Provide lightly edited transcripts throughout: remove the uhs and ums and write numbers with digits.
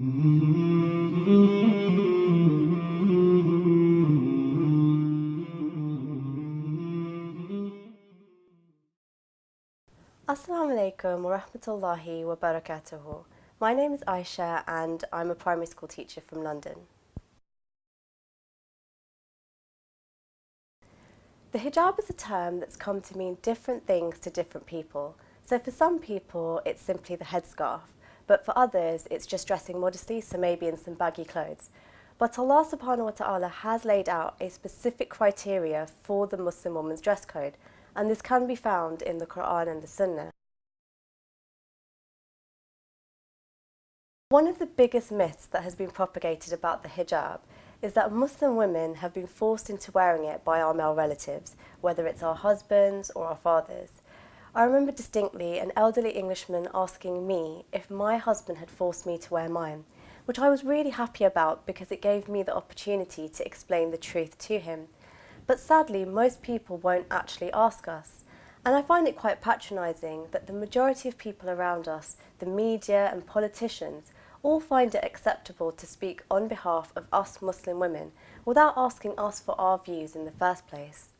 Assalamu alaikum wa rahmatullahi wa barakatuh. My name is Aisha and I'm a primary school teacher from London. The hijab is a term that's come to mean different things to different people. So for some people it's simply the headscarf, but for others it's just dressing modestly, so maybe in some baggy clothes. But Allah Subhanahu wa ta'ala has laid out a specific criteria for the Muslim woman's dress code, and this can be found in the Quran and the Sunnah. One of the biggest myths that has been propagated about the hijab is that Muslim women have been forced into wearing it by our male relatives, whether it's our husbands or our fathers. I remember distinctly an elderly Englishman asking me if my husband had forced me to wear mine, which I was really happy about because it gave me the opportunity to explain the truth to him. But sadly, most people won't actually ask us. And I find it quite patronising that the majority of people around us, the media and politicians, all find it acceptable to speak on behalf of us Muslim women without asking us for our views in the first place.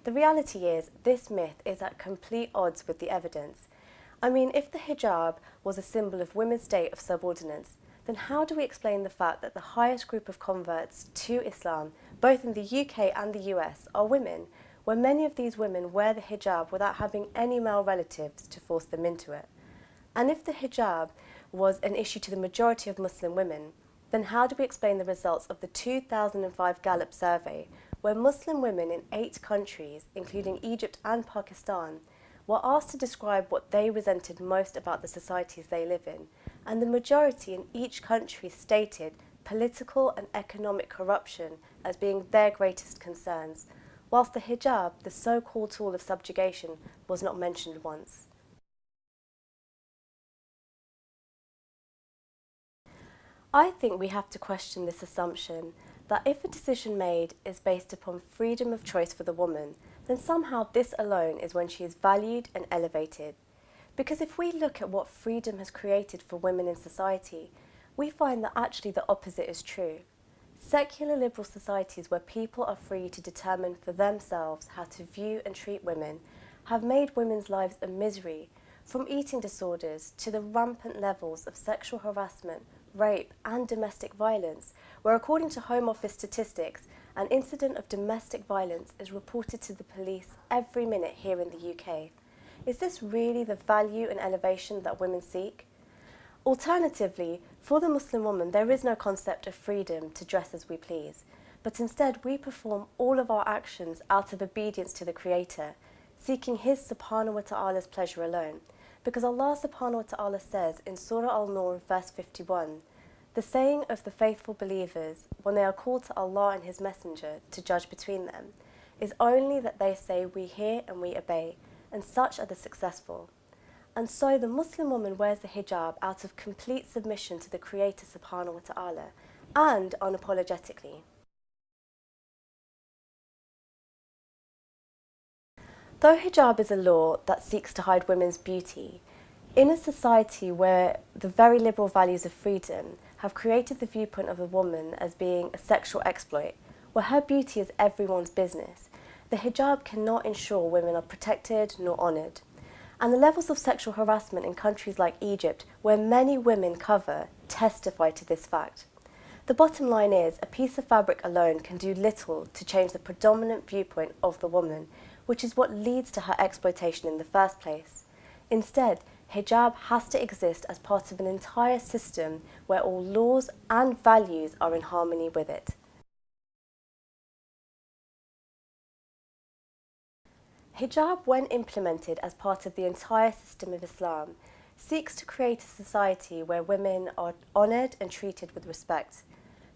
The reality is, this myth is at complete odds with the evidence. I mean, if the hijab was a symbol of women's state of subordinance, then how do we explain the fact that the highest group of converts to Islam, both in the UK and the US, are women, when many of these women wear the hijab without having any male relatives to force them into it? And if the hijab was an issue to the majority of Muslim women, then how do we explain the results of the 2005 Gallup survey, where Muslim women in 8 countries, including Egypt and Pakistan, were asked to describe what they resented most about the societies they live in, and the majority in each country stated political and economic corruption as being their greatest concerns, whilst the hijab, the so-called tool of subjugation, was not mentioned once. I think we have to question this assumption that if a decision made is based upon freedom of choice for the woman, then somehow this alone is when she is valued and elevated. Because if we look at what freedom has created for women in society, we find that actually the opposite is true. Secular liberal societies where people are free to determine for themselves how to view and treat women have made women's lives a misery, from eating disorders to the rampant levels of sexual harassment, rape and domestic violence, where according to Home Office statistics, an incident of domestic violence is reported to the police every minute here in the UK. Is this really the value and elevation that women seek? Alternatively, for the Muslim woman, there is no concept of freedom to dress as we please, but instead we perform all of our actions out of obedience to the Creator, seeking His Subhanahu wa ta'ala's pleasure alone. Because Allah Subhanahu wa ta'ala says in Surah Al-Nur verse 51, the saying of the faithful believers when they are called to Allah and His Messenger to judge between them is only that they say, we hear and we obey, and such are the successful. And so the Muslim woman wears the hijab out of complete submission to the Creator Subhanahu wa ta'ala and unapologetically. Though hijab is a law that seeks to hide women's beauty, in a society where the very liberal values of freedom have created the viewpoint of the woman as being a sexual exploit, where her beauty is everyone's business, the hijab cannot ensure women are protected nor honoured. And the levels of sexual harassment in countries like Egypt, where many women cover, testify to this fact. The bottom line is, a piece of fabric alone can do little to change the predominant viewpoint of the woman, which is what leads to her exploitation in the first place. Instead, hijab has to exist as part of an entire system where all laws and values are in harmony with it. Hijab, when implemented as part of the entire system of Islam, seeks to create a society where women are honoured and treated with respect.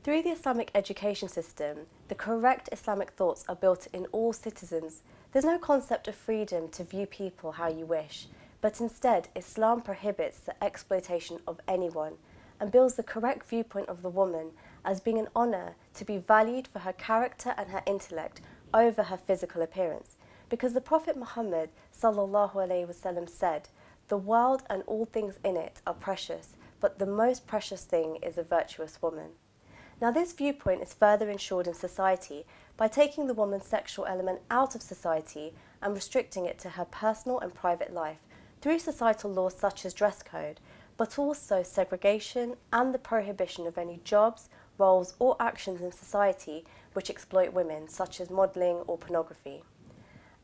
Through the Islamic education system, the correct Islamic thoughts are built in all citizens. There's no concept of freedom to view people how you wish, but instead Islam prohibits the exploitation of anyone and builds the correct viewpoint of the woman as being an honour to be valued for her character and her intellect over her physical appearance. Because the Prophet Muhammad Sallallahu, alayhi, wasallam said, "The world and all things in it are precious, but the most precious thing is a virtuous woman. Now, this viewpoint is further ensured in society by taking the woman's sexual element out of society and restricting it to her personal and private life through societal laws such as dress code, but also segregation and the prohibition of any jobs, roles or actions in society which exploit women, such as modelling or pornography.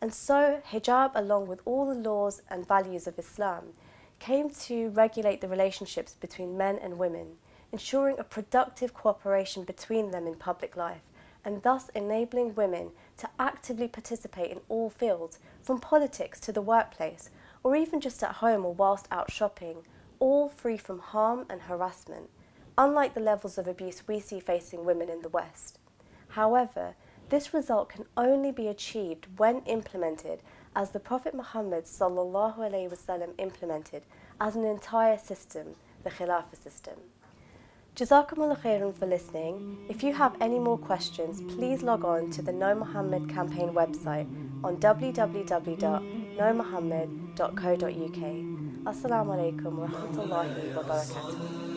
And so, hijab, along with all the laws and values of Islam, came to regulate the relationships between men and women, ensuring a productive cooperation between them in public life, and thus enabling women to actively participate in all fields, from politics to the workplace, or even just at home or whilst out shopping, all free from harm and harassment, unlike the levels of abuse we see facing women in the West. However, this result can only be achieved when implemented as the Prophet Muhammad Sallallahu, alayhi, wasallam implemented as an entire system, the Khilafah system. Jazakumullahu khairan for listening. If you have any more questions, please log on to the Know Muhammad campaign website on www.knowmuhammad.co.uk. Assalamu alaikum wa rahmatullahi wa barakatuh.